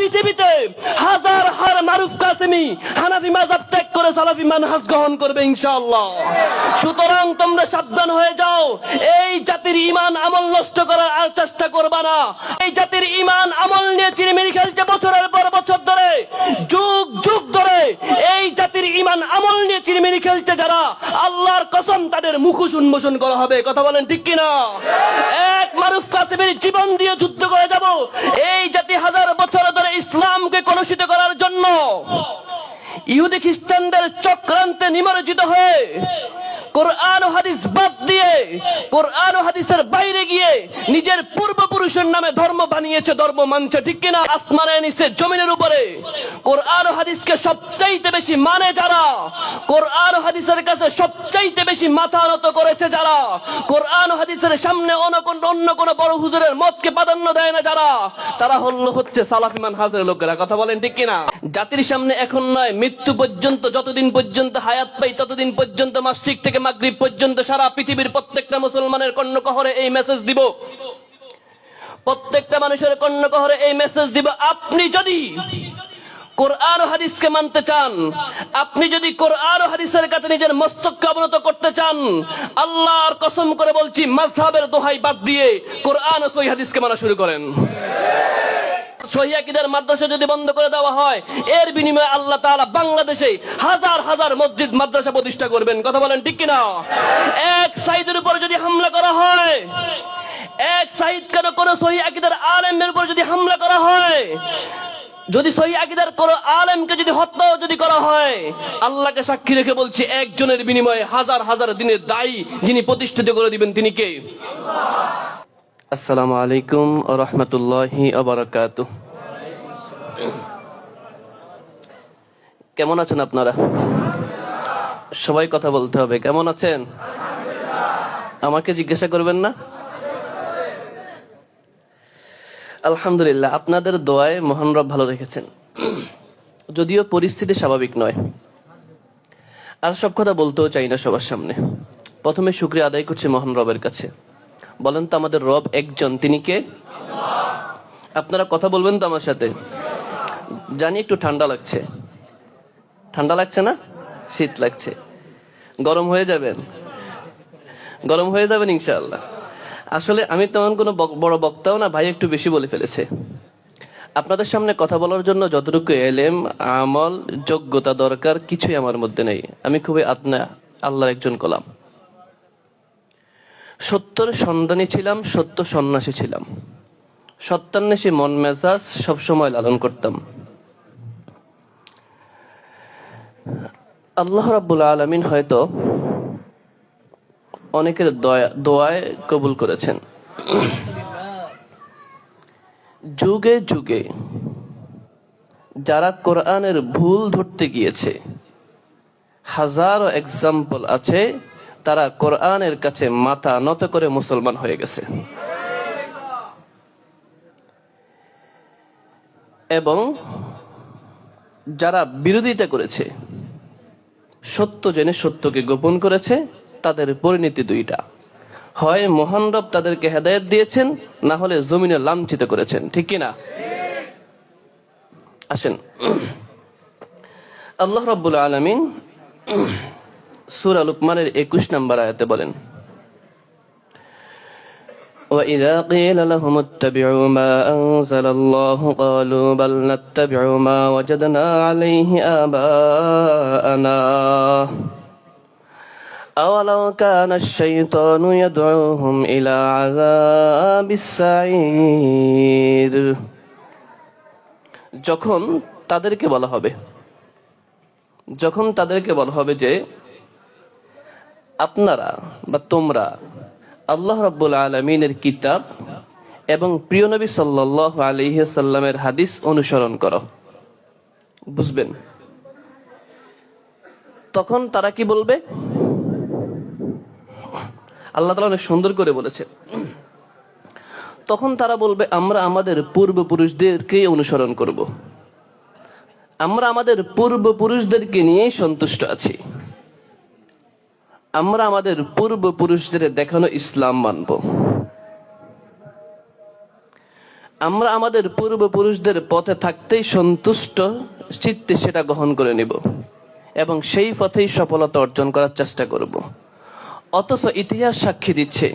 পৃথিবীতে হাজার হাজার মারুফ কাসেমি হানাফি মাযহাব ত্যাগ করে সালাফি মানহাজ গ্রহণ করবে ইনশাআল্লাহ। সুতরাং তোমরা সাবধান হয়ে যাও, এই জাতির ঈমান আমল নষ্ট করার আর চেষ্টা করবা না। এই জাতির ঈমান আমল নিয়ে চিরমিরি খেলছে বছরের পর বছর ধরে, যুগ যুগ ধরে এই জাতির ঈমান আমল নিয়ে চিরমিরি খেলছে যারা, আল্লাহর কসম তাদের মুখোশ উন্মোচন করা হবে। কথা বলেন ঠিক কিনা? এক মারুফ কাসেমির জীবন দিয়ে যুদ্ধ করে যাব এই জাতি হাজার বছর ধরে ইসলামকে কলুষিত করার জন্য। ইহুদি খ্রিস্টানদের চক্রান্তে নিমজ্জিত হয়ে কোরআন ও হাদিস বাদ দিয়ে, কোরআন ও হাদিসের বাইরে গিয়ে নিজের পূর্বপুরুষের নামে ধর্ম বানিয়েছে, ধর্ম মানছে। ঠিক কিনা? আসমানের নিচে জমিনের উপরে কোরআন ও হাদিসকে সবচাইতে বেশি মানে যারা, কোরআন ও হাদিসের কাছে সবচাইতে বেশি মাথা নত করেছে যারা, কোরআন ও হাদিসের সামনে অন্য কোন বড় হুজুরের মতকে প্রাধান্য দেয় না যারা, তারা হচ্ছে সালাফি মানহাজের লোকেরা। কথা বলেন ঠিক কিনা? জাতির সামনে এখন নয়, মৃত্যু পর্যন্ত, যতদিন পর্যন্ত হায়াত পাই ততদিন পর্যন্ত মাসিক থেকে মাগরিব পর্যন্ত সারা পৃথিবীর প্রত্যেকটা মুসলমানের কর্ণকহরে এই মেসেজ দিব, প্রত্যেকটা মানুষের কর্ণকহরে এই মেসেজ দিব। আপনি যদি কোরআন ও হাদিসকে মানতে চান, আপনি যদি কোরআন ও হাদিসের কাছে নিজের মস্তককে অবনত করতে চান, আল্লাহর কসম করে বলছি, মাযহাবের দোহাই বাদ দিয়ে কোরআন ও সহিহ হাদিসকে মানা শুরু করেন। সহিহ আকীদার মাদ্রাসা যদি বন্ধ করে দেওয়া হয়, এর বিনিময়ে আল্লাহ তাআলা বাংলাদেশে হাজার হাজার মসজিদ মাদ্রাসা প্রতিষ্ঠা করবেন। কথা বলেন ঠিক কিনা? এক সাইদের উপর যদি হামলা করা হয়, এক সাইদ কেন কোন সহিহ আকীদার আলেমের উপর যদি হামলা করা হয়, যদি সহিহ আকীদার কোন আলেমকে যদি হত্যা যদি করা হয়, আল্লাহকে সাক্ষী রেখে বলছি, একজনের বিনিময়ে হাজার হাজার দিনের দায়ী যিনি প্রতিষ্ঠিত করে দিবেন তিনি কে? আসসালামু আলাইকুম ওয়া রাহমাতুল্লাহি ওয়া বারাকাতুহু। কেমন আছেন আপনারা? সবাই কথা বলতে হবে। কেমন আছেন? আমাকে জিজ্ঞাসা করবেন না? আলহামদুলিল্লাহ, আপনাদের দোয়ায় মহান রব ভালো রেখেছেন, যদিও পরিস্থিতি স্বাভাবিক নয়। আর সব কথা বলতেও চাই না সবার সামনে। প্রথমে শুকরিয়া আদায় করছি মহান রবের কাছে। বলেন তো আমাদের রব একজন, তিনি কে? আপনারা কথা বলবেন তো আমার সাথে? জানি একটু ঠান্ডা লাগছে, ঠান্ডা লাগছে না? শীত লাগছে, গরম হয়ে যাবেন, গরম হয়ে যাবেন ইনশাআল্লাহ। আসলে আমি তেমন কোনো বড় বক্তাও না, ভাই একটু বেশি বলে ফেলেছে। আপনাদের সামনে কথা বলার জন্য যতটুকু এলেম, আমল, যোগ্যতা দরকার কিছুই আমার মধ্যে নেই। আমি খুবই আল্লাহর একজন গোলাম। সত্যের সন্ধানী ছিলাম, সত্য সন্ন্যাসী ছিলাম, সত্যান্বেষী মন মেজাজ সবসময় লালন করতাম। আল্লাহ রাব্বুল আলামিন হয়তো অনেকের দোয়ায় কবুল করেছেন। যুগে যুগে যারা কোরআনের ভুল ধরতে গিয়েছে, হাজারো এক্সাম্পল আছে, তারা কোরআনের কাছে মাথা নত করে মুসলমান হয়ে গেছে। এবং যারা বিরোধিতা করেছে, সত্য জেনে সত্যকে গোপন করেছে, তাদের পরিণতি দুইটা, হয় মহান রব তাদেরকে হেদায়েত দিয়েছেন, না হলে জমিনে লাঞ্ছিত করেছেন। ঠিক কিনা? আসেন, আল্লাহ রাব্বুল আলামিন সূরা লুকমানের 21 নম্বর আয়াতে বলেন, وَإِذَا قِيلَ لَهُمُ اتَّبِعُوا مَا أَنزَلَ اللَّهُ قَالُوا بَلْ نَتَّبِعُ مَا وَجَدْنَا عَلَيْهِ آبَاءَنَا أَوَلَوْ كَانَ الشَّيْطَانُ يَدْعُوهُمْ إِلَى عَذَابِ السَّعِيرِ। যখন তাদেরকে বলা হবে যে আপনারা বা তোমরা আল্লাহ রাব্বুল আলামিনের কিতাব এবং প্রিয় নবী সাল্লাল্লাহু আলাইহি ওয়াসাল্লামের হাদিস অনুসরণ করো, বুঝবেন। তখন তারা কি বলবে? আল্লাহ তাআলা অনেক সুন্দর করে বলেছে, তখন তারা বলবে আমরা আমাদের পূর্বপুরুষদেরকে অনুসরণ করব, আমরা আমাদের পূর্বপুরুষদেরকে নিয়েই সন্তুষ্ট আছি, আমরা আমাদের পূর্বপুরুষদের দেখানো ইসলাম মানব। আমরা আমাদের পূর্বপুরুষদের পথে থাকতেই সন্তুষ্ট চিত্তে সেটা গ্রহণ করে নিব এবং সেই পথেই সফলতা অর্জন করার চেষ্টা করব। অথচ ইতিহাস সাক্ষী দিচ্ছে,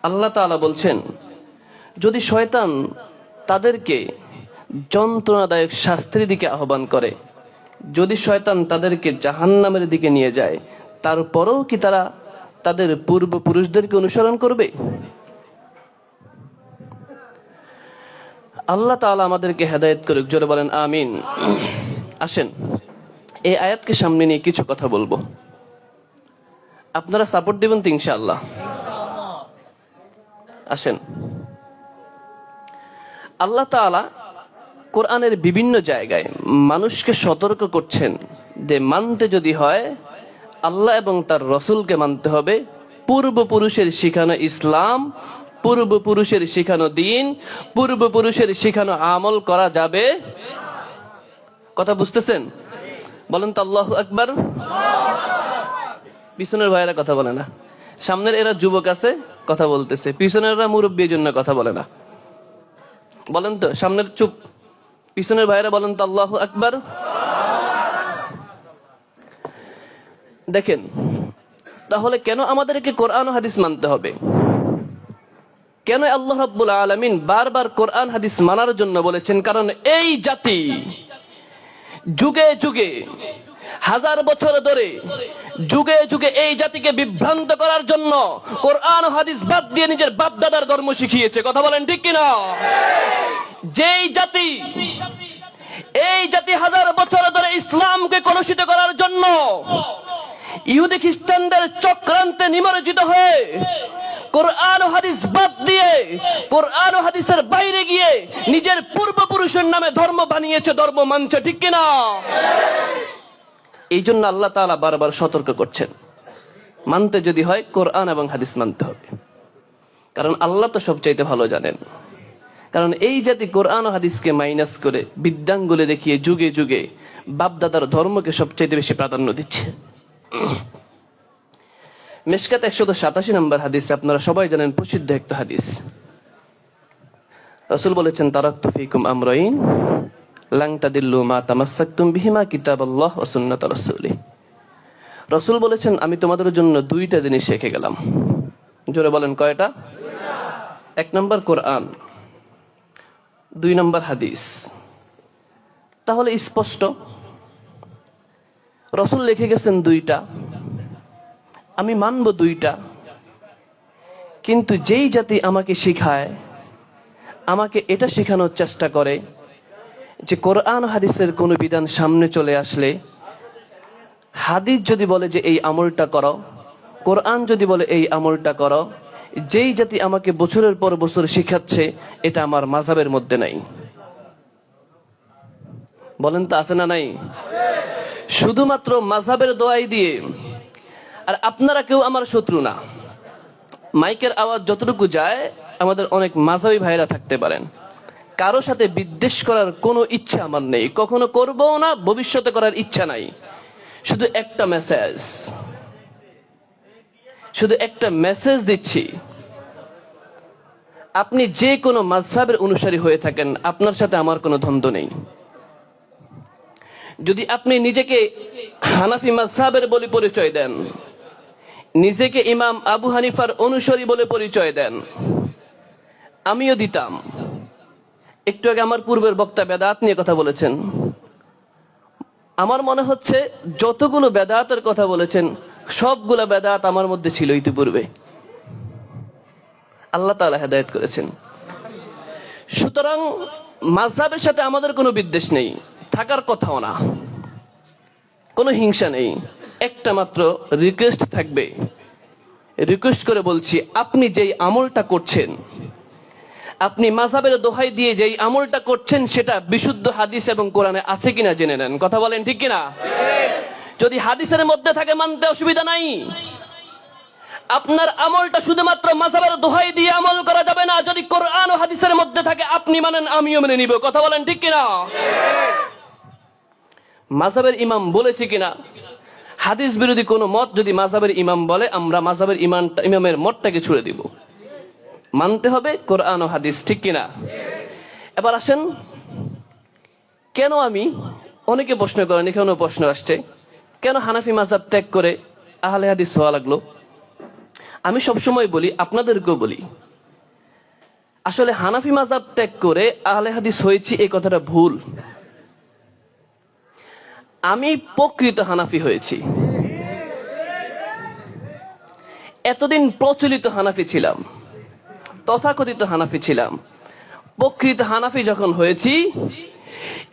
আল্লাহ তাআলা বলছেন, যদি শয়তান তাদেরকে যন্ত্রণাদায়ক শাস্তির দিকে আহ্বান করে, যদি শয়তান তাদেরকে জাহান্নামের দিকে নিয়ে যায়, তারপরেও কি তারা তাদের পূর্বপুরুষদেরকে অনুসরণ করবে? আল্লাহ তাআলা আমাদেরকে হেদায়েত করুক, জোরে বলেন আমিন। আসেন এই আয়াতকে সামনে নিয়ে কিছু কথা বলবো, আপনারা সাপোর্ট দিবেন তো ইনশাআল্লাহ? আসেন, আল্লাহ তাআলা কোরআনের বিভিন্ন জায়গায় মানুষকে সতর্ক করছেন যে মানতে যদি হয় আল্লাহ এবং তার রসুলকে মানতে হবে, পূর্বপুরুষের শিখানো ইসলাম, পূর্বপুরুষের শিখানো দিন, পূর্বপুরুষের শিখানো আমল করা যাবে। কথা বুঝতেছেন? বলেন তো আল্লাহু আকবার। পিছনের ভাইয়েরা কথা বলে না, সামনের এরা যুবক আছে কথা বলতেছে, পিছনের এরা মুরব্বীর জন্য কথা বলে না। বলেন তো, সামনের চুপ, পিছনের ভাইয়েরা বলেন তো আল্লাহু আকবার। দেখেন, তাহলে কেন আমাদেরকে কোরআন ও হাদিস মানতে হবে? কেন আল্লাহ রাব্বুল আলামিন বারবার কোরআন হাদিস মানার জন্য বলেছেন? কারণ এই জাতি যুগে যুগে, হাজার বছর ধরে যুগে যুগে এই জাতিকে বিভ্রান্ত করার জন্য কোরআন ও হাদিস বাদ দিয়ে নিজের বাপ দাদার ধর্ম শিখিয়েছে। কথা বলেন ঠিক কিনা? যেই জাতি, এই জাতি হাজার বছর ধরে ইসলামকে কলুষিত করার জন্য ইহুদি খ্রিস্টানদের চক্রান্তে নিমজ্জিত হয়ে কোরআন ও হাদিস বাদ দিয়ে, কোরআন ও হাদিসের বাইরে গিয়ে নিজের পূর্বপুরুষের নামে ধর্ম বানিয়েছে, ধর্ম মানছে। ঠিক কিনা? এই জন্য আল্লাহ তাআলা বারবার সতর্ক করছেন, মানতে যদি হয় কোরআন এবং হাদিস মানতে হবে। কারণ আল্লাহ তো সবচাইতে ভালো জানেন। কারণ এই জাতি কোরআন ও হাদিসকে মাইনাস করে বিদ্যাঙ্গুলে দেখিয়ে যুগে যুগে বাপদাদার ধর্মকে সবচাইতে বেশি প্রাধান্য দিচ্ছে। মিশকাত 187 নম্বর হাদিস, আপনারা সবাই জানেন, প্রসিদ্ধ একটা হাদিস। রাসূল বলেছেন, তারাকতু ফীকুম আমরাইন লান তাদিল্লু মা তামাসসাকতুম বিহিমা কিতাবাল্লাহ ওয়া সুন্নাত রাসূলি। রাসূল বলেছেন, আমি তোমাদের জন্য দুইটা জিনিস রেখে গেলাম। জোরে বলেন, কয়টা? 1 নম্বর কোরআন, 2 নম্বর হাদিস। তাহলে স্পষ্ট রাসূল লিখে গেছেন দুইটা, আমি মানব দুইটা। কিন্তু যেই জাতি আমাকে শিখায়, আমাকে এটা শেখানোর চেষ্টা করে যে কোরআন হাদিসের কোন বিধান সামনে চলে আসলে, হাদিস যদি বলে যে এই আমলটা করো, কোরআন যদি বলে এই আমলটা করো, যেই জাতি আমাকে বছরের পর বছর শিখাচ্ছে, এটা আমার মাযহাবের মধ্যে নাই। বলেন তো আছে না নাই? শুধুমাত্র মাযহাবের দোয়াই দিয়ে। আর আপনারা কেউ আমার শত্রু না, মাইকের আওয়াজ যতটুকু যায়, আমাদের অনেক মাযহাবী ভাইরা থাকতে পারেন, কারো সাথে বিদ্বেষ করার কোনো ইচ্ছা আমার নেই, কখনো করবও না, ভবিষ্যতে করার ইচ্ছা নাই। শুধু একটা মেসেজ, শুধু একটা মেসেজ দিচ্ছি, আপনি যে কোনো মাযহাবের অনুসারী হয়ে থাকেন, আপনার সাথে আমার কোনো দ্বন্দ্ব নেই। যদি আপনি নিজেকে হানাফি মাযহাবের বলে পরিচয় দেন, নিজেকে ইমাম আবু হানিফার অনুসারী বলে পরিচয় দেন, আমিও দিতাম। একটু আগে আমার পূর্বের বক্তা বেদাত নিয়ে কথা বলেছেন, আমার মনে হচ্ছে যতগুলো বেদাতের কথা বলেছেন সবগুলো বেদাত আমার মধ্যে ছিল ইতিপূর্বে। আল্লাহ তাআলা হেদায়েত করেছেন। সুতরাং মাযহাবের সাথে আমাদের কোনো বিদ্বেষ নেই, থাকার কথাও না, কোনো হিংসা নেই। একটা মাত্র রিকোয়েস্ট থাকবে, রিকোয়েস্ট করে বলছি, আপনি যেই আমলটা করছেন, আপনি মাযহাবের দোহাই দিয়ে যেই আমলটা করছেন, সেটা বিশুদ্ধ হাদিস এবং কোরআনে আছে কিনা জেনে নেন। কথা বলেন ঠিক কিনা? যদি হাদিসের মধ্যে থাকে মানতে অসুবিধা নাই। আপনার আমলটা শুধুমাত্র মাযহাবের দোহাই দিয়ে আমল করা যাবে না। যদি কোরআন ও হাদিসের মধ্যে থাকে, আপনি মানেন, আমিও মেনে নিব। কথা বলেন ঠিক কিনা? মাযহাবের ইমাম বলেছে কিনা, হাদিস বিরোধী কোন মত যদি মাযহাবের ইমাম বলে, আমরা মাযহাবের ইমামের মতটাকে ছুড়ে দিব। মানতে হবে কোরআন ও হাদিস, ঠিক কিনা? এবার আসেন, কেন আমি, অনেকে প্রশ্ন করেন, এখানেও প্রশ্ন আসছে, কেন হানাফি মাযহাব ত্যাগ করে আহলে হাদিস হওয়া লাগলো? আমি সবসময় বলি, আপনাদেরকেও বলি, আসলে হানাফি মাযহাব ত্যাগ করে আহলে হাদিস হয়েছি এই কথাটা ভুল। আমি প্রকৃত হানাফি হয়েছি। এতদিন প্রচলিত হানাফি ছিলাম, তথাকথিত হানাফি ছিলাম। প্রকৃত হানাফি যখন হয়েছি,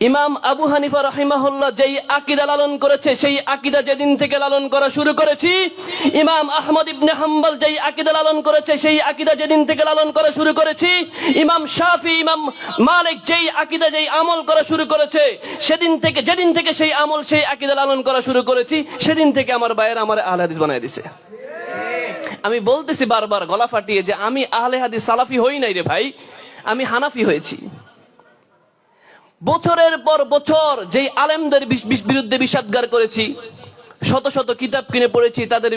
ইমাম আবু হানিফা রাহিমাহুল্লাহ যেই আকীদা লালন করেছে, সেই আকীদা যেদিন থেকে লালন করা শুরু করেছি, ইমাম আহমদ ইবনে হাম্বল যেই আকীদা লালন করেছে, সেই আকীদা যেদিন থেকে লালন করা শুরু করেছি, ইমাম শাফি, ইমাম মালিক যেই আকীদা, যেই আমল করা শুরু করেছে, সেদিন থেকে, যেদিন থেকে সেই আমল, সেই আকীদা লালন করা শুরু করেছি, সেদিন থেকে আমার ভাইয়েরা আমার আহলে হাদিস বানায় দিছে। আমি বলতেছি বারবার গলা ফাটিয়ে যে আমি আহলে হাদিস সালাফি হই নাই রে ভাই, আমি হানাফি হয়েছি। বছরের পর বছর যেই আলেমদের বিরুদ্ধে বিষাদগার করেছি, শত শত কিতাব কিনে পড়েছি, তাদের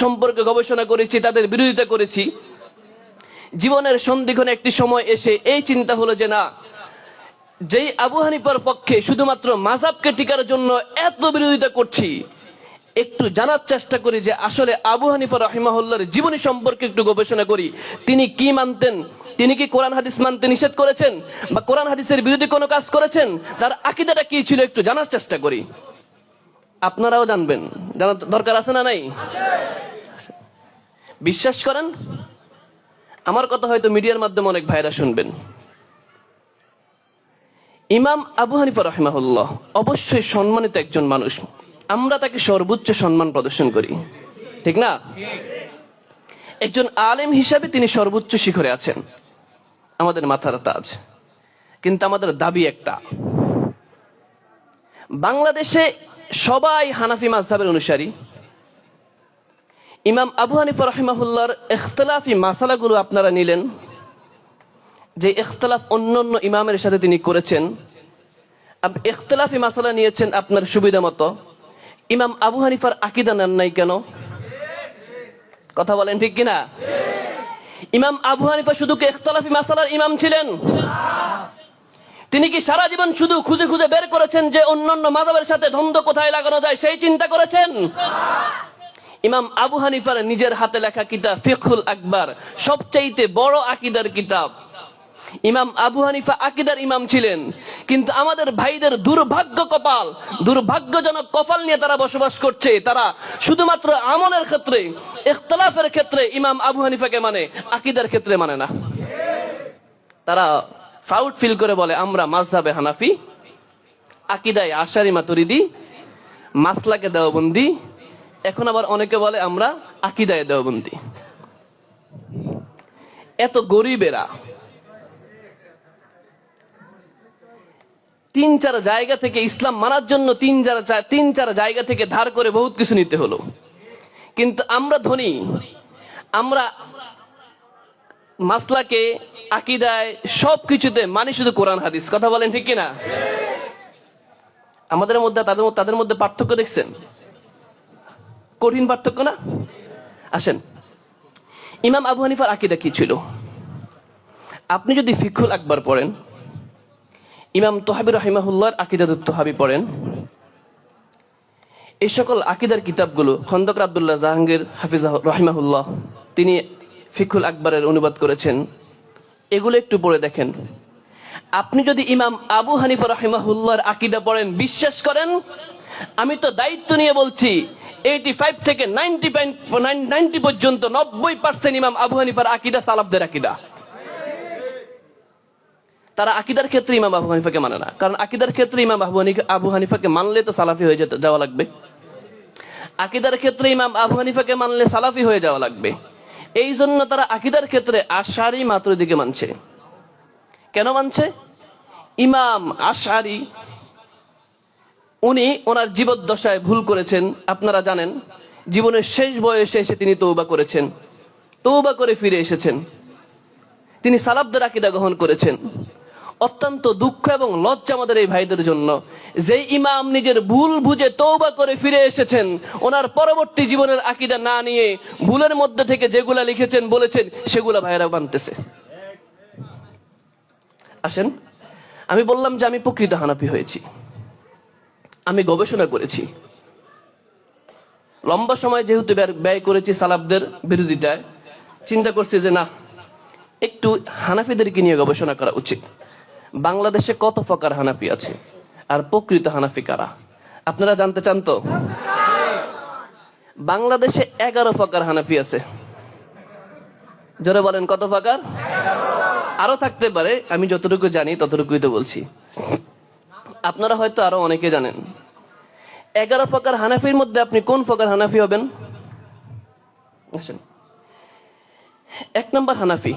সম্পর্কে গবেষণা করেছি, তাদের বিরোধিতা করেছি, জীবনের সন্ধিক্ষণে একটি সময় এসে এই চিন্তা হলো যে না, যেই আবু হানিফার পক্ষে শুধুমাত্র মাযহাবকে টিকার জন্য এত বিরোধিতা করছি, একটু জানার চেষ্টা করি যে আসলে আবু হানিফা রাহিমাহুল্লাহর জীবনী সম্পর্কে একটু গবেষণা করি। তিনি কি মানতেন? তিনি কি কোরআন হাদিস মানতে নিষেধ করেছেন, বা কোরআন হাদিসের বিরোধী কোনো কাজ করেছেন? তার আকীদাটা কি ছিল একটু জানার চেষ্টা করি। আপনারাও জানবেন, জানার দরকার আছে না নাই? বিশ্বাস করেন, আমার কথা হয়তো মিডিয়ার মাধ্যমে অনেক ভাইরা শুনবেন। ইমাম আবু হানিফা রাহিমাহুল্লাহ অবশ্যই সম্মানিত একজন মানুষ, আমরা তাকে সর্বোচ্চ সম্মান প্রদর্শন করি, ঠিক না? একজন আলেম হিসাবে তিনি সর্বোচ্চ শিখরে আছেন, আমাদের মাথার তাজ। কিন্তু আমাদের দাবি একটা, বাংলাদেশে সবাই হানাফি মাযহাবের অনুসারী। ইমাম আবু হানিফা রাহিমাহুল্লাহর ইখতিলাফি মাসালাগুলো আপনারা নিলেন, যে ইখতিলাফ অন্যান্য ইমামের সাথে তিনি করেছেন, ইখতিলাফি মাসালা নিয়েছেন আপনার সুবিধা মতো। ইমাম আবু হানিফার আকীদা নেন নাই কেন? কথা বলেন ঠিক কিনা? ইমাম আবু হানিফা শুধু কি ইখতিলাফি মাসালার ইমাম ছিলেন? তিনি কি সারা জীবন শুধু খুঁজে খুঁজে বের করেছেন যে অন্যান্য মাযহাবের সাথে দ্বন্দ্ব কোথায় লাগানো যায়, সেই চিন্তা করেছেন? ইমাম আবু হানিফার নিজের হাতে লেখা কিতাব ফিকহুল আকবার, সবচাইতে বড় আকীদার কিতাব। ইমাম আবু হানিফা আকীদার ইমাম ছিলেন, কিন্তু আমাদের ভাইদের দুর্ভাগ্য কপাল, দুর্ভাগ্যজনক কপাল নিয়ে তারা বসবাস করছে। তারা শুধুমাত্র আমলের ক্ষেত্রে, ইখতিলাফের ক্ষেত্রে ইমাম আবু হানিফাকে মানে, আকীদার ক্ষেত্রে মানে না। তারা ফাউট ফিল করে বলে আমরা মাযহাবে হানাফি, আকীদায় আশারি মাতুরিদি, মাসলাকে দেওবন্দি, এখন আবার অনেকে বলে আমরা আকীদায় দেওবন্দি। এত গরিবেরা তিন চার জায়গা থেকে ইসলাম মানার জন্য তিন চার জায়গা থেকে ধার করে বহুত কিছু নিতে হলো। কিন্তু আমরা ধনী, আমরা মাসলাকে, আকীদায়, সবকিছুতে মানি শুধু কোরআন হাদিস। কথা বলেন ঠিক কিনা? আমাদের মধ্যে তাদের মধ্যে পার্থক্য দেখছেন? কঠিন পার্থক্য না? আসেন, ইমাম আবু হানিফার আকীদা কি ছিল? আপনি যদি ফিকহুল আকবার পড়েন, ইমাম তোহাবী রাহিমাহুল্লাহর আকীদাতুত তোহাবী পড়েন, এই সকল আকীদার কিতাবগুলো খন্দকার আব্দুল্লাহ জাহাঙ্গীর হাফিজাহ রাহিমাহুল্লাহ তিনি ফিকহুল আকবরের অনুবাদ করেছেন, এগুলো একটু পড়ে দেখেন। আপনি যদি ইমাম আবু হানিফা রাহিমাহুল্লাহর আকীদা পড়েন, বিশ্বাস করেন, আমি তো দায়িত্ব নিয়ে বলছি, 85 থেকে 90 পর্যন্ত 90% ইমাম আবু হানিফার আকীদা সালাফদের আকীদা। তারা আকীদার ক্ষেত্রে ইমাম আবু হানিফাকে মানে না, কারণ আকীদার ক্ষেত্রে ইমাম আবু হানিফাকে মানলে তো সালাফি হয়ে যাওয়া লাগবে। আকীদার ক্ষেত্রে ইমাম আবু হানিফাকে মানলে সালাফি হয়ে যাওয়া লাগবে। এই জন্য তারা আকীদার ক্ষেত্রে আশআরী মাতুরিদিকে মানছে। কেন মানছে? ইমাম আশআরী উনি ওনার জীবদ্দশায় ভুল করেছেন, আপনারা জানেন। জীবনের শেষ বয়সে এসে তিনি তওবা করেছেন, তওবা করে ফিরে এসেছেন, তিনি সালাফদের আকীদা গ্রহণ করেছেন। অত্যন্ত দুঃখ এবং লজ্জা আমাদের এই ভাইদের জন্য, যে ইমাম নিজের ভুল বুঝে তওবা করে ফিরে এসেছেন, ওনার পরবর্তী জীবনের আকীদা না নিয়ে ভুলের মধ্যে থেকে যেগুলা লিখেছেন, বলেছেন, সেগুলা ভাইরা মানতেছে। আসেন, আমি বললাম যে আমি প্রকৃত হানাফি হয়েছি, আমি গবেষণা করেছি, লম্বা সময় যেহেতু ব্যয় করেছি সালাফদের বিরোধিতায়, চিন্তা করছি যে না, একটু হানাফিদেরকে নিয়ে গবেষণা করা উচিত। বাংলাদেশে কত প্রকার হানাফি আছে আর প্রকৃত হানাফি কারা আপনারা জানতে চান তো? বাংলাদেশে 11 প্রকার হানাফি আছে। জোরে বলেন কত প্রকার? আরো থাকতে পারে, আমি যতটুকু জানি ততটুকুই তো বলছি। আপনারা হয়তো আরো অনেকে জানেন। 11 প্রকার হানাফির মধ্যে আপনি কোন প্রকার হানাফি হবেন? আসেন, 1 নম্বর হানাফি,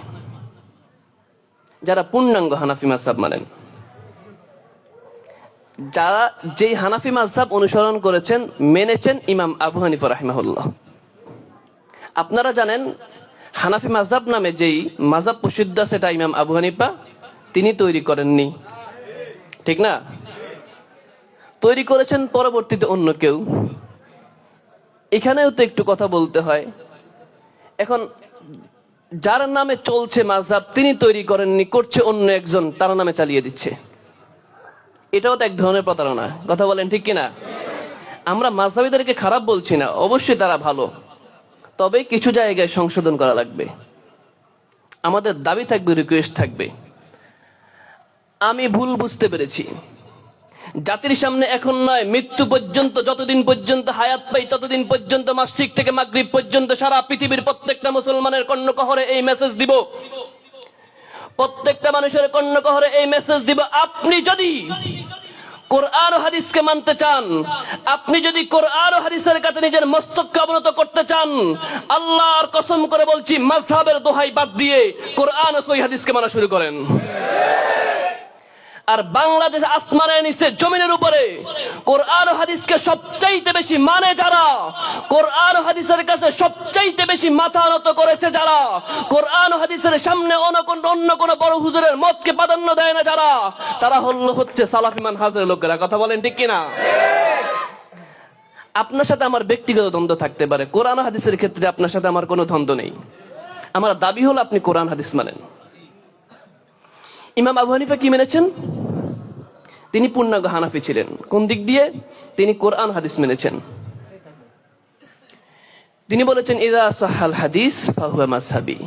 যারা পূর্ণাঙ্গ হানাফি মাযহাব মানেন, যারা যেই হানাফি মাযহাব অনুসরণ করেছেন, মেনেছেন ইমাম আবু হানিফা রাহিমাহুল্লাহ। আপনারা জানেন হানাফি মাযহাব নামে যেই মাযহাব প্রসিদ্ধ, সেটা ইমাম আবু হানিফা তিনি তৈরি করেননি, ঠিক না? তৈরি করেছেন পরবর্তীতে অন্য কেউ। এখানেও তো একটু কথা বলতে হয়। এখন যার নামে চলছে মাযহাব, তিনি তৈরি করেননি, করছে অন্য একজন, তার নামে চালিয়ে দিচ্ছে। এটাও তো এক ধরনের প্রতারণা। কথা বলেন ঠিক কিনা? আমরা মাযহাবিদেরকে খারাপ বলছি না, অবশ্যই তারা ভালো, তবে কিছু জায়গায় সংশোধন করা লাগবে। আমাদের দাবি থাকবে, রিকোয়েস্ট থাকবে, আমি ভুল বুঝতে পেরেছি, জাতির সামনে এখন নয়, মৃত্যু পর্যন্ত, যতদিন পর্যন্ত হায়াত পাই ততদিন পর্যন্ত, মাসরিক থেকে মাগরিব পর্যন্ত সারা পৃথিবীর প্রত্যেকটা মুসলমানের কর্ণকহরে এই মেসেজ দিব, প্রত্যেকটা মানুষের কর্ণকহরে এই মেসেজ দিব। আপনি যদি কোরআন ও হাদিসকে মানতে চান, আপনি যদি কোরআন ও হাদিসের কাছে নিজের মস্তককে অবনত করতে চান, আল্লাহর কসম করে বলছি, মাযহাবের দোহাই বাদ দিয়ে কোরআন ও সহিহ হাদিসকে মানা শুরু করেন। আর বাংলাদেশ আসমানের নিচে জমিনের উপরে কোরআন ও হাদিসকে সবচাইতে বেশি মানে যারা, কোরআন ও হাদিসের কাছে সবচাইতে বেশি মাথা নত করেছে যারা, কোরআন ও হাদিসের সামনে অন্য কোন বড় হুজুরের মতকে প্রাধান্য দেয় না যারা, তারা হচ্ছে সালাফি মানহাজের লোকেরা। কথা বলেন ঠিক কিনা? আপনার সাথে আমার ব্যক্তিগত দ্বন্দ্ব থাকতে পারে, কোরআন ও হাদিসের ক্ষেত্রে আপনার সাথে আমার কোনো দ্বন্দ্ব নেই। আমার দাবি হলো আপনি কোরআন হাদিস মানেন। ইমাম আবু হানিফা কি মেনেছেন? তিনি পূর্ণাঙ্গ হানাফি ছিলেন। কোন দিক দিয়ে? তিনি কোরআন হাদিস মেনেছেন। তিনি বলেছেন, ইযা সাহাল হাদিস ফাহুয়া মাযহাবি।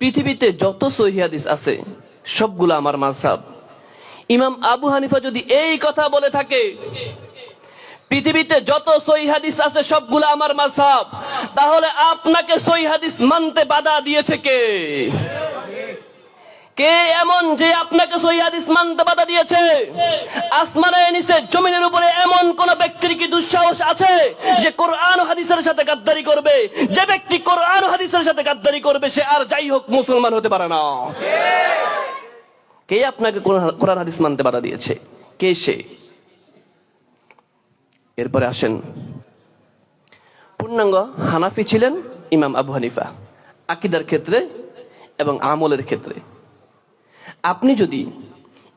পৃথিবীতে যত সহিহ হাদিস আছে সবগুলো আমার মাযহাব। ইমাম আবু হানিফা যদি এই কথা বলে থাকে, পৃথিবীতে যত সহিহ হাদিস আছে সবগুলো আমার মাযহাব, তাহলে আপনাকে সহিহ হাদিস মানতে বাধা দিয়েছে কে? কে এমন যে আপনাকে সহিহ হাদিস মানতে বাধা দিয়েছে? আসমানের নিচে জমিনের উপরে এমন কোন ব্যক্তির কি দুঃসাহস আছে যে কোরআন ও হাদিসের সাথে গাদ্দারি করবে? যে ব্যক্তি কোরআন ও হাদিসের সাথে গাদ্দারি করবে, সে আর যাই হোক মুসলমান হতে পারে না। কে আপনাকে কোরআন হাদিস মানতে বাধা দিয়েছে? কে সে? এরপরে আসেন, পূর্ণাঙ্গ হানাফি ছিলেন ইমাম আবু হানিফা, আকীদার ক্ষেত্রে এবং আমলের ক্ষেত্রে। আপনি যদি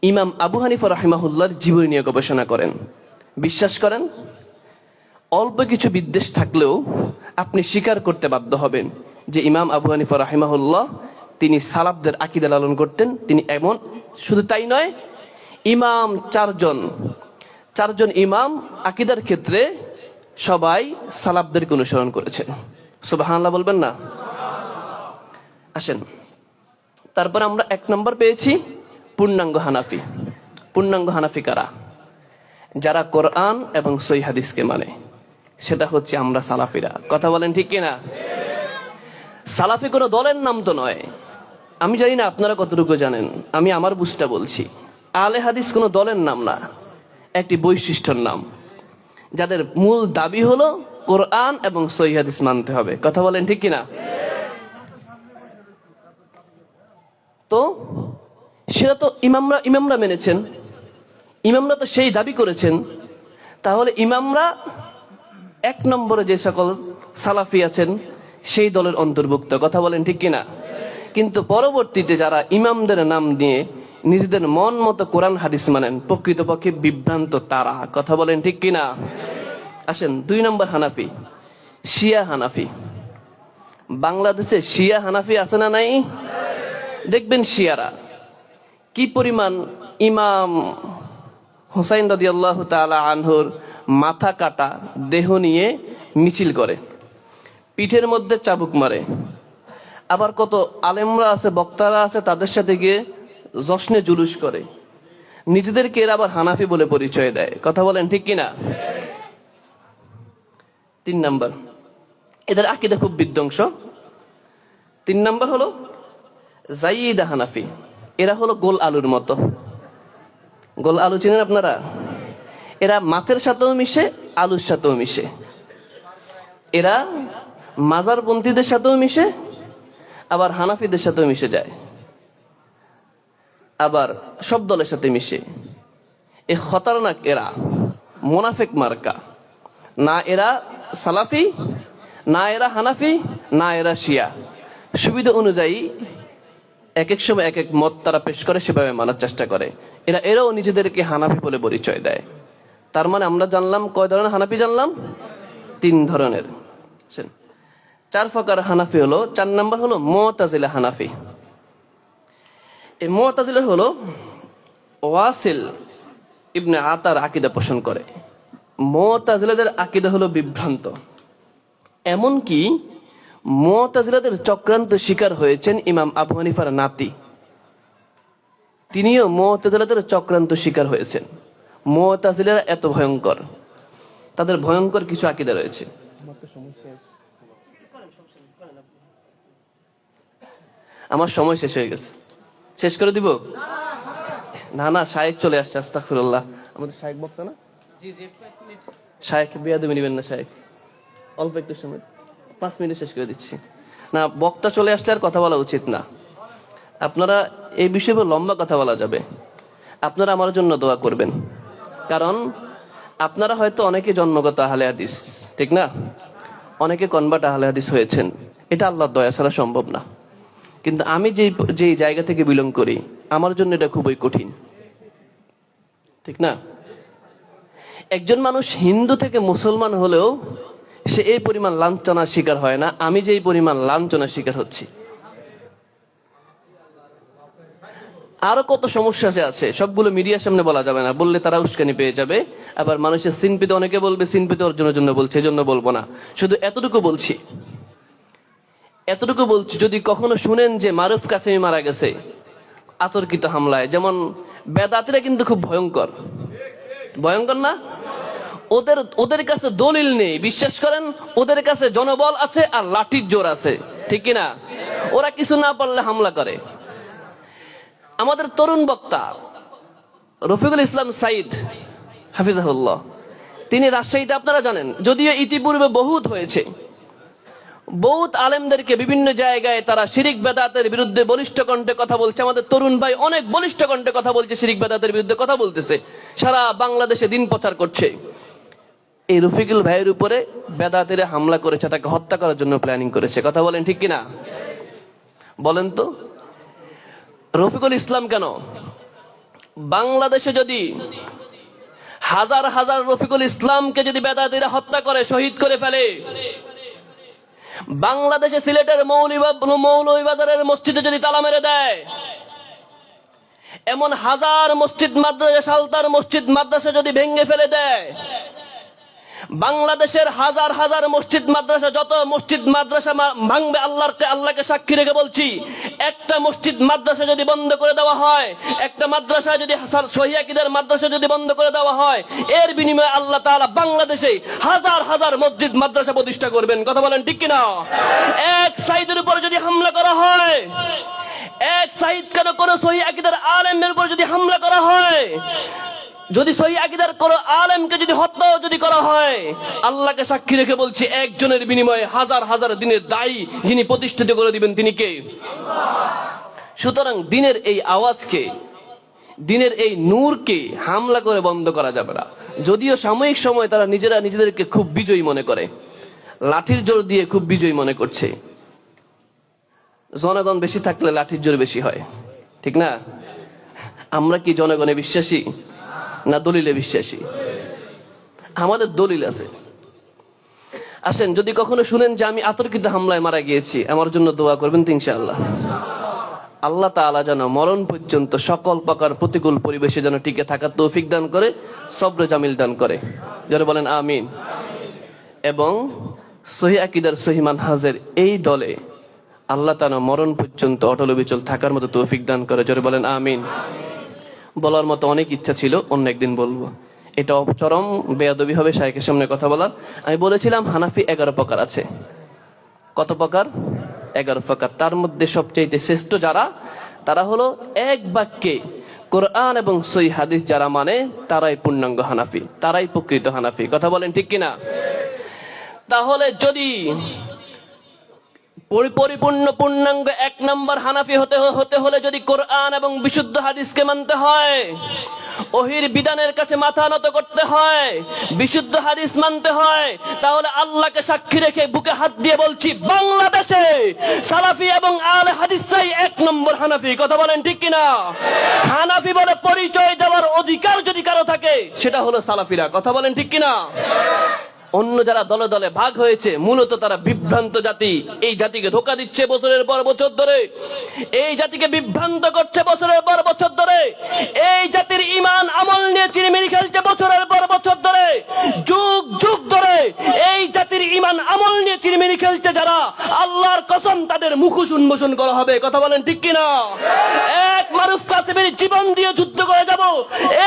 ইমাম আবু হানিফা রাহিমাহুল্লাহর জীবনী নিয়ে গবেষণা করেন, বিশ্বাস করেন, অল্প কিছু বিদ্বেষ থাকলেও আপনি স্বীকার করতে বাধ্য হবেন যে ইমাম আবু হানিফা রাহিমাহুল্লাহ তিনি সালাফদের আকীদা লালন করতেন। তিনি এমন, শুধু তাই নয়, ইমাম চারজন ইমাম আকীদার ক্ষেত্রে সবাই সালাফদেরকে অনুসরণ করেছেন। সুবহানাল্লাহ বলবেন না? আসেন, তারপর আমরা 1 নম্বর পেয়েছি পূর্ণাঙ্গ হানাফি। পূর্ণাঙ্গ হানাফি কারা? যারা কোরআন এবং সহিহ হাদিসকে মানে, সেটা হচ্ছে আমরা সালাফিরা। কথা বলেন ঠিক কিনা? সালাফি কোনো দলের নাম তো নয়। আমি জানি না আপনারা কতটুকু জানেন, আমি আমার বুঝটা বলছি। আহলে হাদিস কোনো দলের নাম না, একটি বৈশিষ্ট্যের নাম, যাদের মূল দাবি হলো কোরআন এবং সহিহ হাদিস মানতে হবে। কথা বলেন ঠিক কিনা? তো সেটা তো ইমামরা মেনেছেন, ইমামরা তো সেই দাবি করেছেন। তাহলে ইমামরা 1 নম্বরে যে সকল সালাফি আছেন সেই দলের অন্তর্ভুক্ত। কথা বলেন ঠিক কিনা? কিন্তু পরবর্তীতে যারা ইমামদের নাম দিয়ে নিজেদের মন মতো কোরআন হাদিস মানেন, প্রকৃতপক্ষে বিভ্রান্ত তারা। কথা বলেন ঠিক কিনা? আসেন, 2 নম্বর হানাফি, শিয়া হানাফি। বাংলাদেশে শিয়া হানাফি আছে না নাই? দেখবেন শিয়ারা কি পরিমাণ ইমাম হুসাইন রাদিয়াল্লাহু তাআলা আনহুর মাথা কাটা দেহ নিয়ে মিছিল করে, পিঠের মধ্যে চাবুক মারে। আবার কত আলেমরা আছে, বক্তারা আছে, তাদের সাথে গিয়ে জশ্নে জুলুস করে, নিজেদেরকে এরা আবার হানাফি বলে পরিচয় দেয়। কথা বলেন ঠিক কিনা? 3 নাম্বার, এদের আকীদা খুব বিধ্বংস। 3 নাম্বার হলো জাইদা হানাফি। এরা হলো গোল আলুর মতো। গোল আলু চিনেন আপনারা? এরা মাছের সাথেও মিশে, আলুর সাথেও মিশে। এরা মাজারপন্থীদের সাথেও মিশে, আবার হানাফিদের সাথেও মিশে যায়, আবার সব দলের সাথে মিশে। এ খতরনাক এরা, মুনাফিক মার্কা। না এরা সালাফি, না এরা হানাফি, না এরা শিয়া। সুবিধা অনুযায়ী এক এক সময় এক এক মত তারা পেশ করে, সেভাবে মানার চেষ্টা করে। এরাও নিজেদেরকে হানাফি বলে পরিচয় দেয়। তার মানে আমরা জানলাম কয় ধরনের হানাফি? জানলাম 3 ধরনের। 4 প্রকার হানাফি হলো। 4 নাম্বার হলো মুতাজিলা হানাফি। এই মুতাজিলা হলো ওয়াসিল ইবনে আতার আকীদা পোষণ করে। মুতাজিলাদের আকীদা হলো বিভ্রান্ত। এমনকি মুতাজিলাদের চক্রান্ত শিকার হয়েছেন ইমাম আবু হানিফার নাতি, তিনিও মুতাজিলাদের চক্রান্ত শিকার হয়েছেন। মুতাজিলারা এত ভয়ঙ্কর, তাদের ভয়ঙ্কর কিছু আকীদা রয়েছে। আমার সময় শেষ হয়ে গেছে, শেষ করে দিব? না না, শায়েখ চলে আসছে। আস্তাগফিরুল্লাহ। আমাদের শায়েখ বক্তা না? শায়েখ বিয়াদবি নেবেন না। শায়েখ অল্প একটু সময়, 5 মিনিটে শেষ করে দিচ্ছি। না, বক্তা চলে আসলে আর কথা বলা উচিত না। আপনারা এই বিষয়ে লম্বা কথা বলা যাবে। আপনারা আমার জন্য দোয়া করবেন, কারণ আপনারা হয়তো অনেকে জন্মগত আহলে হাদিস, ঠিক না? অনেকে কনভার্ট আহলে হাদিস হয়েছেন, এটা আল্লাহর দয়া ছাড়া সম্ভব না। কিন্তু আমি যেই জায়গা থেকে বিলং করি, আমার জন্য এটা খুবই কঠিন, ঠিক না? একজন মানুষ হিন্দু থেকে মুসলমান হলেও সে এই পরিমাণ লাঞ্ছনার শিকার হয় না, আমি যেই পরিমাণ লাঞ্ছনার শিকার হচ্ছি। আরো কত সমস্যা আছে, সবগুলো মিডিয়ার সামনে বলা যাবে না, বললে তারা উস্কানি পেয়ে যাবে। আবার মানুষের সিন পেতে অনেকে বলবে সিন পেতে অর্জনের জন্য বলছে, এজন্য বলবো না। শুধু এতটুকু বলছি, যদি কখনো শুনেন যে মারুফ কাসেমি মারা গেছে আতর্কিত হামলায়, যেমন বেদাতিরা কিন্তু খুব ভয়ঙ্কর, ভয়ঙ্কর না? ওদের কাছে দলিল নেই, বিশ্বাস করেন। ওদের কাছে জনবল আছে আর লাঠির জোর আছে, ঠিক কিনা? ওরা কিছু না পারলে হামলা করে। আমাদের তরুণ বক্তা রফিকুল ইসলাম সাইদ হাফিজাহুল্লাহ, তিনি রাজশাহীতে, আপনারা জানেন, যদিও ইতিপূর্বে বহুত হয়েছে, বহুত আলেমদেরকে বিভিন্ন জায়গায় তারা শিরিক বেদাতের বিরুদ্ধে বলিষ্ঠ কণ্ঠে কথা বলছে। আমাদের তরুণ ভাই অনেক বলিষ্ঠ কণ্ঠে কথা বলছে, শিরিক বেদাতের বিরুদ্ধে কথা বলতেছে, সারা বাংলাদেশে দিন প্রচার করছে। এই রফিকুল ভাইয়ের উপরে বেদাতের হামলা করেছে, তাকে হত্যা করার জন্য প্ল্যানিং করেছে। কথা বলেন ঠিক কিনা? বলেন তো, রফিকুল ইসলাম কেন? বাংলাদেশে যদি হাজার হাজার রফিকুল ইসলামকে যদি বেদাতিরা হত্যা করে, শহীদ করে ফেলে, বাংলাদেশে সিলেটের মৌলভীবাজারের মসজিদে যদি তালা মেরে দেয়, এমন হাজার মসজিদ মাদ্রাসা, সালতার মসজিদ মাদ্রাসা যদি ভেঙে ফেলে দেয়, বাংলাদেশের হাজার হাজার মসজিদ মাদ্রাসা, যত মসজিদ মাদ্রাসা ভাঙবে, আল্লাহকে সাক্ষী রেখে বলছি, একটা মসজিদ মাদ্রাসা যদি বন্ধ করে দেওয়া হয়, একটা মাদ্রাসা যদি সহিহ আকীদার মাদ্রাসা যদি বন্ধ করে দেওয়া হয়, এর বিনিময়ে আল্লাহ তাআলা বাংলাদেশে হাজার হাজার মসজিদ মাদ্রাসা প্রতিষ্ঠা করবেন। কথা বলেন ঠিক কিনা? এক সাইদের উপর যদি হামলা করা হয়, এক সাইদ কেন কোন সহিহ আকীদার আলেমের উপর যদি হামলা করা হয়, যদি সহিহ আকীদার কোন আলেমকে যদি হত্যা যদি করা হয়, আল্লাহকে সাক্ষী রেখে বলছি, একজনের বিনিময়ে হাজার হাজার দিনের দায়ী যিনি প্রতিষ্ঠিত করে দিবেন, তিনি কে? সুতরাং দিনের এই আওয়াজকে, দিনের এই নূরকে হামলা করে বন্ধ করা যাবে না। যদিও সাময়িক সময় তারা নিজেদেরকে খুব বিজয়ী মনে করে, লাঠির জোর দিয়ে খুব বিজয়ী মনে করছে। জনগণ বেশি থাকলে লাঠির জোর বেশি হয়, ঠিক না? আমরা কি জনগণে বিশ্বাসী না দলিলে বিশ্বাসী? আমাদের দলিল আছে। আসেন, যদি কখনো শুনেন যে আমি আতর্কিত হামলায় মারা গিয়েছি, আমার জন্য দোয়া করবেন তো ইনশাআল্লাহ। আল্লাহ তাআলা যেন মরণ পর্যন্ত সকল প্রকার প্রতিকূল পরিবেশে যেন টিকে থাকার তৌফিক দান করে, সবর জামিল দান করে। যারা বলেন আমিন। এবং সহিহ আকীদার সহিহ মানহাজের এই দলে আল্লাহ তাআলা মরণ পর্যন্ত অটল অবিচল থাকার মতো তৌফিক দান করে। যারা বলেন আমিন। বলার মতো অনেক ইচ্ছা ছিল, অন্য একদিন বলবো। এটা চরম বেয়াদবি হবে শাইখের সামনে কথা বলার। আমি বলেছিলাম হানাফি 11 প্রকার আছে। কত প্রকার? 11 প্রকার। তার মধ্যে সবচেয়ে শ্রেষ্ঠ যারা, তারা হলো এক বাক্যে কোরআন এবং সহিহ হাদিস যারা মানে তারাই পূর্ণাঙ্গ হানাফি, তারাই প্রকৃত হানাফি। কথা বলেন ঠিক কিনা? তাহলে যদি পরিপূর্ণ পূর্ণাঙ্গ 1 নম্বর হানাফি হতে হলে যদি কোরআন এবং বিশুদ্ধ হাদিসকে মানতে হয়, ওহির বিধানের কাছে মাথা নত করতে হয়, বিশুদ্ধ হাদিস মানতে হয়, তাহলে আল্লাহকে সাক্ষী রেখে বুকে হাত দিয়ে বলছি, বাংলাদেশে সালাফি এবং আলে হাদিসরাই 1 নম্বর হানাফি। কথা বলেন ঠিক কিনা? হানাফি বলে পরিচয় দেওয়ার অধিকার যদি কারো থাকে, সেটা হলো সালাফিরা। কথা বলেন ঠিক কিনা? অন্য যারা দলে দলে ভাগ হয়েছে, মূলত তারা বিভ্রান্ত জাতি। এই জাতিকে ধোঁকা দিচ্ছে বছরের পর বছর ধরে, এই জাতিকে বিভ্রান্ত করছে বছরের পর বছর ধরে, এই জাতির ঈমান আমল নিয়ে চিরমিরি খেলছে বছরের পর বছর ধরে, যুগ যুগ ধরে এই জাতির ঈমান আমল নিয়ে চিরমিরি খেলছে যারা, আল্লাহর কসম তাদের মুখোশ উন্মোচন করা হবে। কথা বলেন ঠিক কিনা? এক মারুফ কাসেমীর জীবন দিয়ে যুদ্ধ করে যাব।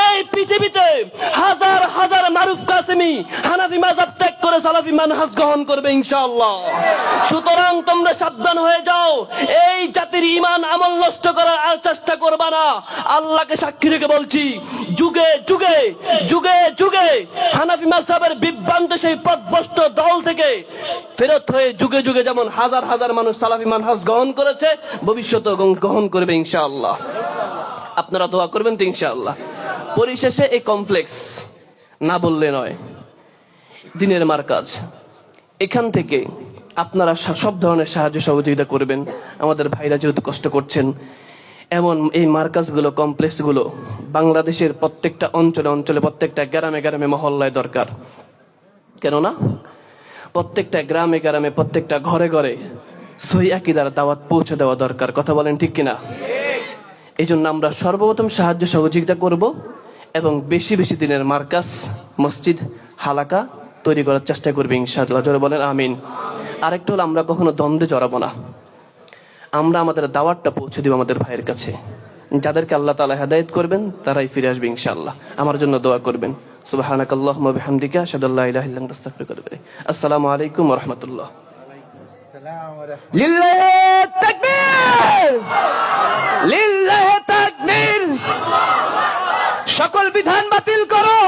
এই পৃথিবীতে হাজার হাজার মারুফ কাসেমী হানাফি মাযহাব ত্যাগ করে সালাফি মানহাজ গ্রহণ করবে ইনশাআল্লাহ। সুতরাং তোমরা সাবধান হয়ে যাও, এই জাতির ঈমান আমল নষ্ট করার আর চেষ্টা করবা না। আল্লাহকে সাক্ষী রেখে বলছি, যুগে যুগে যুগে যুগে হানাফি মাযহাবের বিভ্রান্ত সেই পথভ্রষ্ট দল থেকে ফেরত হয়ে যুগে যুগে যেমন হাজার হাজার মানুষ সালাফি মানহাজ গ্রহণ করেছে, ভবিষ্যতেও গ্রহণ করবে ইনশাআল্লাহ। আপনারা দোয়া করবেন তো ইনশাআল্লাহ। পরিশেষে এই কমপ্লেক্স না বললে নয়, দিনের মার্কাজ, এখান থেকে আপনারা সব ধরনের সাহায্য সহযোগিতা করবেন। আমাদের ভাইরা যেহেতু কষ্ট করছেন, এমন এই মার্কাজগুলো, কমপ্লেক্সগুলো বাংলাদেশের প্রত্যেকটা অঞ্চলে অঞ্চলে, প্রত্যেকটা গ্রামে গ্রামে, মহল্লায় দরকার। কেননা প্রত্যেকটা গ্রামে গ্রামে, প্রত্যেকটা ঘরে ঘরে সহিহ আকীদার দাওয়াত পৌঁছে দেওয়া দরকার। কথা বলেন ঠিক কিনা? এই জন্য আমরা সর্বপ্রথম সাহায্য সহযোগিতা করব এবং বেশি বেশি দিনের মার্কাজ, মসজিদ, হালাকা তৈরি করার চেষ্টা করবে ইনশাআল্লাহ। জোরে বলেন আমিন। আরেকটা হলো, আমরা কখনো দ্বন্দ্বে জড়াবো না। আমরা আমাদের দাওয়াতটা পৌঁছে দিব আমাদের ভাইয়ের কাছে। যাদেরকে আল্লাহ তাআলা হেদায়েত করবেন তারাই ফিরে আসবে ইনশাআল্লাহ। আমার জন্য দোয়া করবেন। সুবহানাকাল্লাহুম্মা বিহামদিকা আশহাদু আল্লা ইলাহা ইল্লা আনতা আস্তাগফিরুকা ওয়া আতুবু ইলাইক। আসসালামু আলাইকুম ওয়া রাহমাতুল্লাহ। লিল্লাহি তাকবীর, লিল্লাহি তাকবীর। সকল বিধান বাতিল করো।